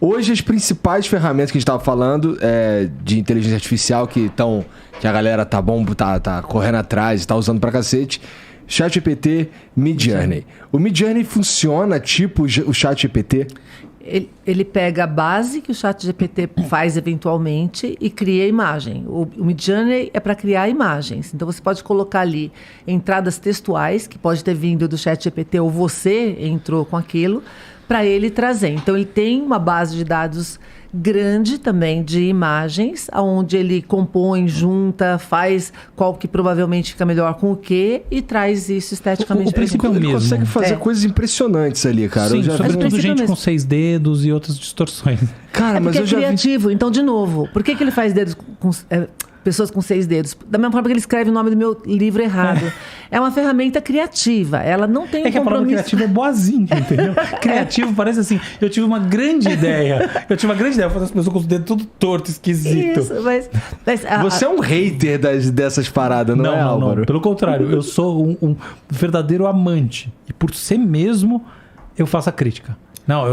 Hoje, as principais ferramentas que a gente estava falando de inteligência artificial que a galera tá correndo atrás e tá usando pra cacete. ChatGPT, Midjourney. O Midjourney funciona tipo o ChatGPT? Ele pega a base que o ChatGPT faz eventualmente e cria imagem. O Midjourney é para criar imagens. Então, você pode colocar ali entradas textuais, que pode ter vindo do ChatGPT ou você entrou com aquilo, para ele trazer. Então, ele tem uma base de dados grande também de imagens, onde ele compõe, junta, faz qual que provavelmente fica melhor com o quê e traz isso esteticamente. O princípio é o mesmo. Ele consegue fazer coisas impressionantes ali, cara. Sim, sobretudo gente com 6 dedos e outras distorções. Cara, mas eu já criativo. Então, de novo, por que ele faz dedos pessoas com 6 dedos? Da mesma forma que ele escreve o nome do meu livro errado. É uma ferramenta criativa. Ela não tem que a palavra criativa é boazinha, entendeu? Criativo parece assim, eu tive uma grande ideia. Fazer as pessoas com os dedos tudo torto, esquisito. Isso, Você é um hater dessas paradas, não é, Álvaro? Não, pelo contrário. Eu sou um verdadeiro amante. E por ser mesmo, eu faço a crítica. Não,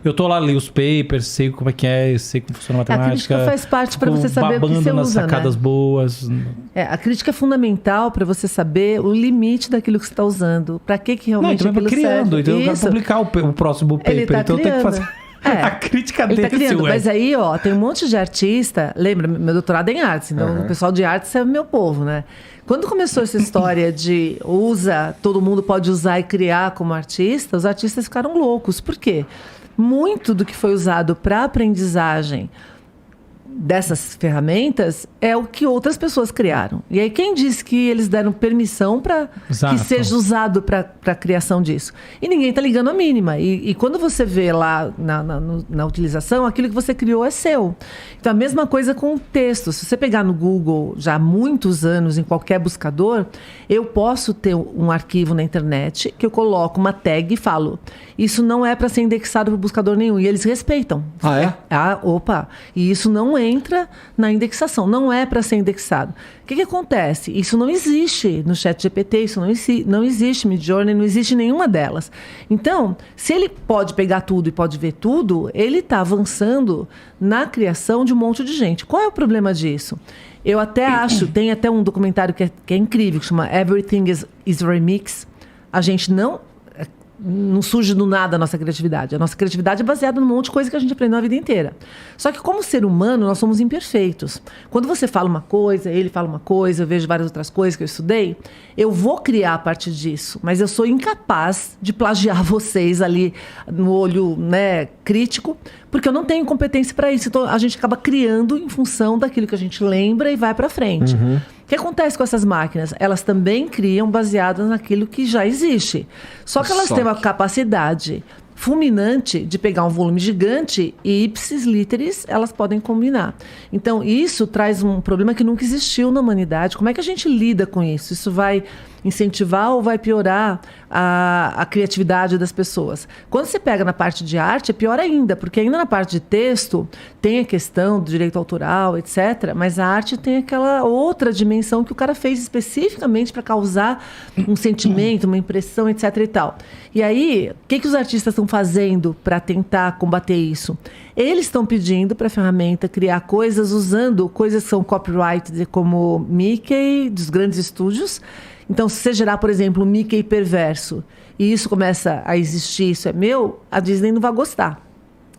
eu tô lá, li os papers, sei como é que é, sei como funciona a matemática. A crítica faz parte para você saber o que você nas usa, sacadas boas. A crítica é fundamental para você saber o limite daquilo que você está usando. Para que realmente aquilo serve. Criando, então eu quero publicar o próximo paper, então eu tenho que fazer... A crítica dele. Ele tá criando, mas aí, tem um monte de artista. Lembra, meu doutorado é em artes, então o pessoal de artes é meu povo, né? Quando começou essa história de todo mundo pode usar e criar como artista, os artistas ficaram loucos. Por quê? Muito do que foi usado para aprendizagem dessas ferramentas é o que outras pessoas criaram. E aí quem disse que eles deram permissão para que seja usado para a criação disso? E ninguém está ligando a mínima. E quando você vê lá na utilização, aquilo que você criou é seu. Então a mesma coisa com o texto. Se você pegar no Google já há muitos anos, em qualquer buscador, eu posso ter um arquivo na internet que eu coloco uma tag e falo, isso não é para ser indexado para buscador nenhum. E eles respeitam. Ah, é? E isso não entra na indexação, não é para ser indexado. O que acontece? Isso não existe no ChatGPT, isso não existe Midjourney, não existe nenhuma delas. Então, se ele pode pegar tudo e pode ver tudo, ele está avançando na criação de um monte de gente. Qual é o problema disso? Eu até acho, tem até um documentário que é incrível, que chama Everything is Remix. A gente não surge do nada a nossa criatividade. A nossa criatividade é baseada num monte de coisa que a gente aprendeu a vida inteira. Só que como ser humano, nós somos imperfeitos. Quando você fala uma coisa, ele fala uma coisa, eu vejo várias outras coisas que eu estudei, eu vou criar a partir disso, mas eu sou incapaz de plagiar vocês ali no olho, crítico, porque eu não tenho competência para isso. Então a gente acaba criando em função daquilo que a gente lembra e vai para frente. O que acontece com essas máquinas? Elas também criam baseadas naquilo que já existe. Só que elas têm uma capacidade fulminante de pegar um volume gigante e ipsis literis elas podem combinar. Então, isso traz um problema que nunca existiu na humanidade. Como é que a gente lida com isso? Isso vai incentivar ou vai piorar a criatividade das pessoas? Quando você pega na parte de arte, é pior ainda, porque ainda na parte de texto tem a questão do direito autoral, etc., mas a arte tem aquela outra dimensão que o cara fez especificamente para causar um sentimento, uma impressão, etc. e tal. E aí, o que os artistas estão fazendo para tentar combater isso? Eles estão pedindo para a ferramenta criar coisas usando coisas que são copyright, como Mickey, dos grandes estúdios. Então, se você gerar, por exemplo, um Mickey perverso, e isso começa a existir, isso é meu, a Disney não vai gostar.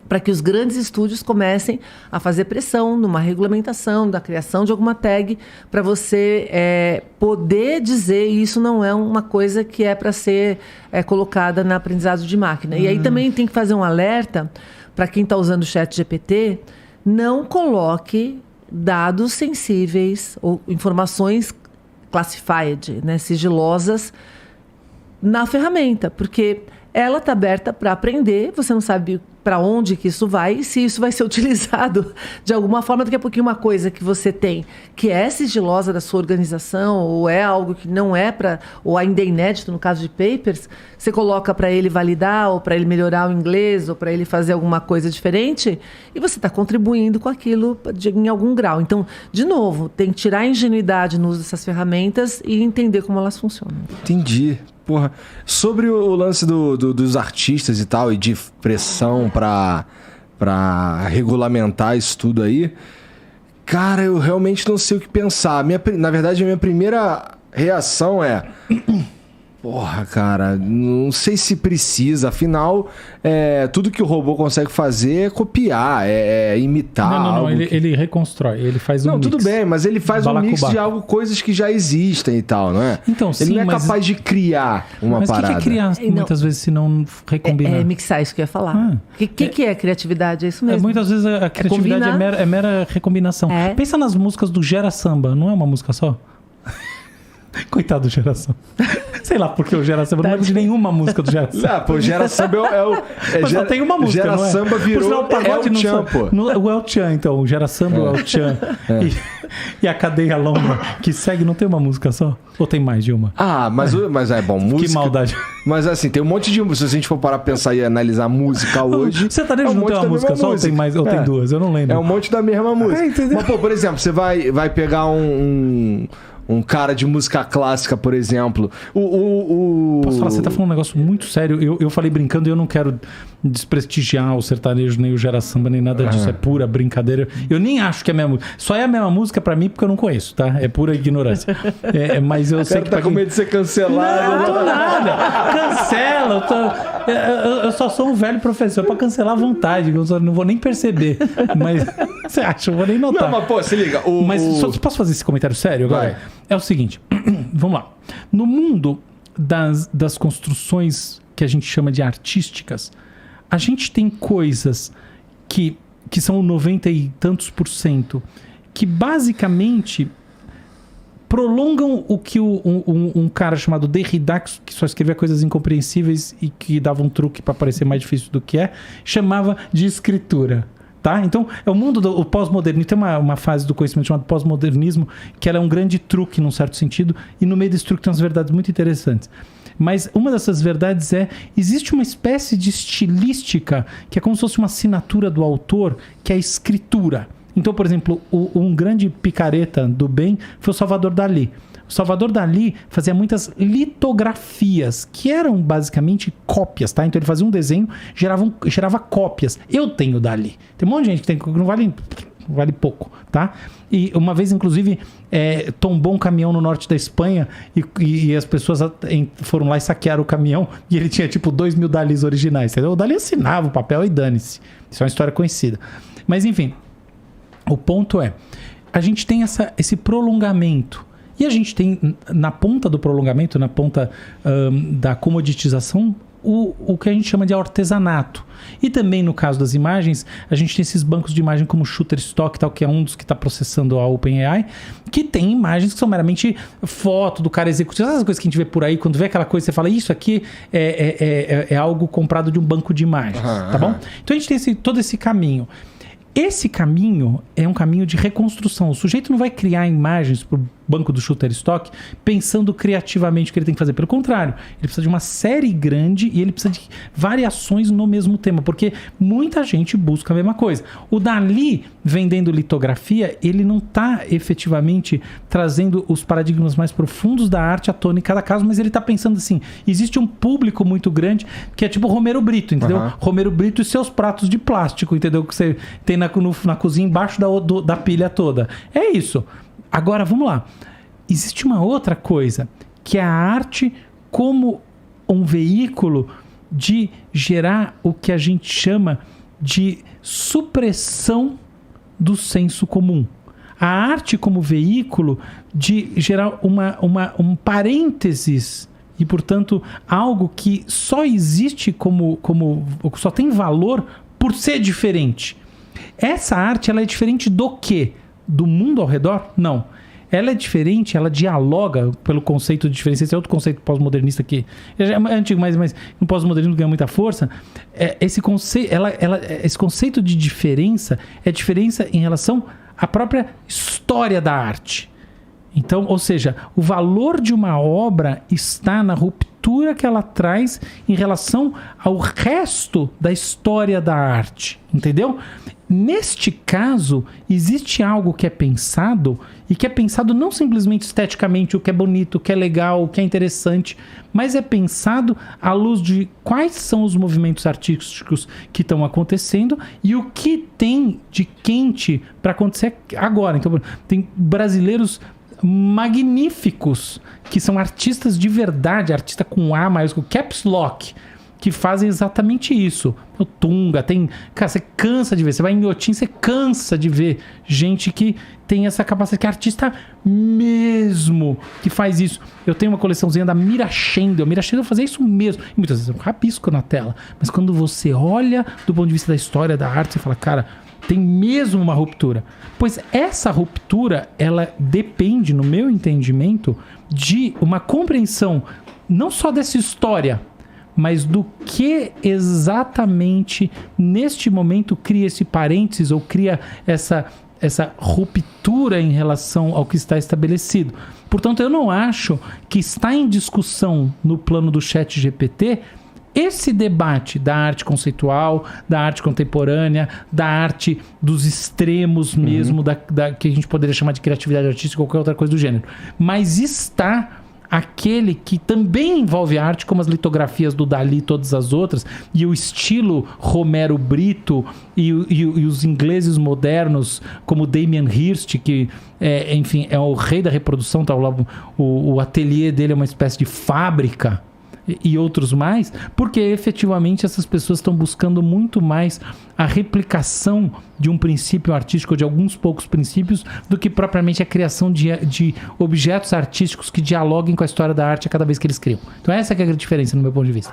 Para que os grandes estúdios comecem a fazer pressão numa regulamentação da criação de alguma tag, para você poder dizer isso não é uma coisa que é para ser colocada na aprendizado de máquina. E aí também tem que fazer um alerta para quem está usando o ChatGPT, não coloque dados sensíveis ou informações classified, sigilosas, na ferramenta, porque ela está aberta para aprender, você não sabe para onde que isso vai, e se isso vai ser utilizado de alguma forma. Daqui a pouquinho uma coisa que você tem que é sigilosa da sua organização, ou é algo que não é para, ou ainda é inédito no caso de papers, você coloca para ele validar, ou para ele melhorar o inglês, ou para ele fazer alguma coisa diferente, e você está contribuindo com aquilo em algum grau. Então, de novo, tem que tirar a ingenuidade no uso dessas ferramentas e entender como elas funcionam. Entendi. Porra. Sobre o lance dos artistas e tal, e de pressão pra pra regulamentar isso tudo aí. Cara, eu realmente não sei o que pensar. Na verdade, a minha primeira reação é... Porra, cara, não sei se precisa. Afinal, tudo que o robô consegue fazer é copiar, é imitar. Não, ele reconstrói, ele faz um mix. Não, tudo bem, mas ele faz um mix de coisas que já existem e tal, não é? Então, ele não é capaz de criar uma parada. Mas o que é criar muitas vezes se não recombinar? É mixar, isso que eu ia falar. O que é criatividade? É isso mesmo. Muitas vezes a criatividade é mera recombinação. Pensa nas músicas do Gera Samba, não é uma música só? Coitado do Gera Samba. Sei lá porque o Gera Samba. Não lembro de nenhuma música do Gera Samba. Pô, Gera Samba mas só tem uma música, Gera não é? Samba virou o pagode El Chan, pô. O El Chan, então. O Gera Samba, o El Chan. E a cadeia longa que segue, não tem uma música só? Ou tem mais de uma? Mas é bom, música... Que maldade. Mas assim, tem um monte de... Se a gente for parar pra pensar e analisar música hoje... Sertanejo não tem uma música só ou tem mais? Ou tem duas? Eu não lembro. É um monte da mesma música. Mas, pô, por exemplo, você vai pegar um cara de música clássica, por exemplo. Posso falar? Você tá falando um negócio muito sério. Eu falei brincando e eu não quero desprestigiar o sertanejo, nem o Gera Samba, nem nada disso. É pura brincadeira. Eu nem acho que é a mesma música. Só é a mesma música pra mim porque eu não conheço, tá? É pura ignorância. Mas eu sei que... tá com medo de ser cancelado. Não tô nada. Cancela. Eu só sou um velho professor. Pra cancelar à vontade. Eu não vou nem perceber. Mas você acha? Eu vou nem notar. Não, mas pô, se liga. Mas posso fazer esse comentário sério agora? Vai. É o seguinte, vamos lá. No mundo das construções que a gente chama de artísticas, a gente tem coisas que são 90 e tantos %, que basicamente prolongam o que um cara chamado Derrida, que só escrevia coisas incompreensíveis e que dava um truque para parecer mais difícil do que chamava de escritura. Tá? Então, é o mundo do pós-modernismo. Tem uma fase do conhecimento chamada pós-modernismo, que ela é um grande truque, num certo sentido, e no meio desse truque tem umas verdades muito interessantes. Mas uma dessas verdades existe uma espécie de estilística, que é como se fosse uma assinatura do autor, que é a escritura. Então, por exemplo, um grande picareta do bem foi o Salvador Dalí. O Salvador Dalí fazia muitas litografias, que eram basicamente cópias, tá? Então ele fazia um desenho, gerava cópias. Eu tenho Dalí. Tem um monte de gente que tem, não vale pouco, tá? E uma vez, inclusive, tombou um caminhão no norte da Espanha e as pessoas foram lá e saquearam o caminhão e ele tinha tipo 2.000 Dalís originais, entendeu? O Dalí assinava o papel e dane-se. Isso é uma história conhecida. Mas enfim, o ponto a gente tem esse prolongamento. E a gente tem, na ponta do prolongamento, na ponta da comoditização, o que a gente chama de artesanato. E também, no caso das imagens, a gente tem esses bancos de imagem como Shutterstock, tal, que é um dos que está processando a OpenAI, que tem imagens que são meramente foto do cara executivo. Essas coisas que a gente vê por aí, quando vê aquela coisa, você fala, isso aqui é algo comprado de um banco de imagens, tá bom? Então a gente tem todo esse caminho. Esse caminho é um caminho de reconstrução. O sujeito não vai criar imagens para o banco do Shutterstock pensando criativamente o que ele tem que fazer. Pelo contrário, ele precisa de uma série grande e ele precisa de variações no mesmo tema, porque muita gente busca a mesma coisa. O Dalí, vendendo litografia, ele não está efetivamente trazendo os paradigmas mais profundos da arte à tona em cada caso, mas ele está pensando assim, existe um público muito grande que é tipo Romero Brito, entendeu? Romero Brito e seus pratos de plástico, entendeu? Que você tem na cozinha embaixo da pilha toda. É isso. Agora, vamos lá. Existe uma outra coisa, que é a arte como um veículo de gerar o que a gente chama de supressão do senso comum. A arte como veículo de gerar um parênteses e, portanto, algo que só existe só tem valor por ser diferente. Essa arte, ela é diferente do quê? Do mundo ao redor? Não. Ela é diferente, ela dialoga pelo conceito de diferença. Esse é outro conceito pós-modernista que é antigo, mas no pós-modernismo ganha muita força. Esse conceito de diferença é diferença em relação à própria história da arte. Então, ou seja, o valor de uma obra está na ruptura ruptura que ela traz em relação ao resto da história da arte, entendeu? Neste caso, existe algo que é pensado, e que é pensado não simplesmente esteticamente, o que é bonito, o que é legal, o que é interessante, mas é pensado à luz de quais são os movimentos artísticos que estão acontecendo e o que tem de quente para acontecer agora. Então, tem brasileiros magníficos que são artistas de verdade, artista com A maiúsculo, caps lock, que fazem exatamente isso. O Tunga, tem... Cara, você cansa de ver. Você vai em Inhotim, você cansa de ver gente que tem essa capacidade, que é artista mesmo, que faz isso. Eu tenho uma coleçãozinha da Mira Schendel. A Mira Schendel fazia isso mesmo. E muitas vezes eu rabisco na tela. Mas quando você olha do ponto de vista da história da arte, você fala, cara, tem mesmo uma ruptura. Pois essa ruptura, ela depende, no meu entendimento, de uma compreensão não só dessa história, mas do que exatamente neste momento cria esse parênteses ou cria essa ruptura em relação ao que está estabelecido. Portanto, eu não acho que está em discussão no plano do ChatGPT esse debate da arte conceitual, da arte contemporânea, da arte dos extremos mesmo, da que a gente poderia chamar de criatividade artística ou qualquer outra coisa do gênero. Mas está aquele que também envolve a arte, como as litografias do Dalí e todas as outras, e o estilo Romero Brito e os ingleses modernos, como Damien Hirst, que enfim, é o rei da reprodução, tá? O ateliê dele é uma espécie de fábrica, e outros mais, porque efetivamente essas pessoas estão buscando muito mais a replicação de um princípio artístico, ou de alguns poucos princípios, do que propriamente a criação de objetos artísticos que dialoguem com a história da arte a cada vez que eles criam. Então essa que é a diferença no meu ponto de vista.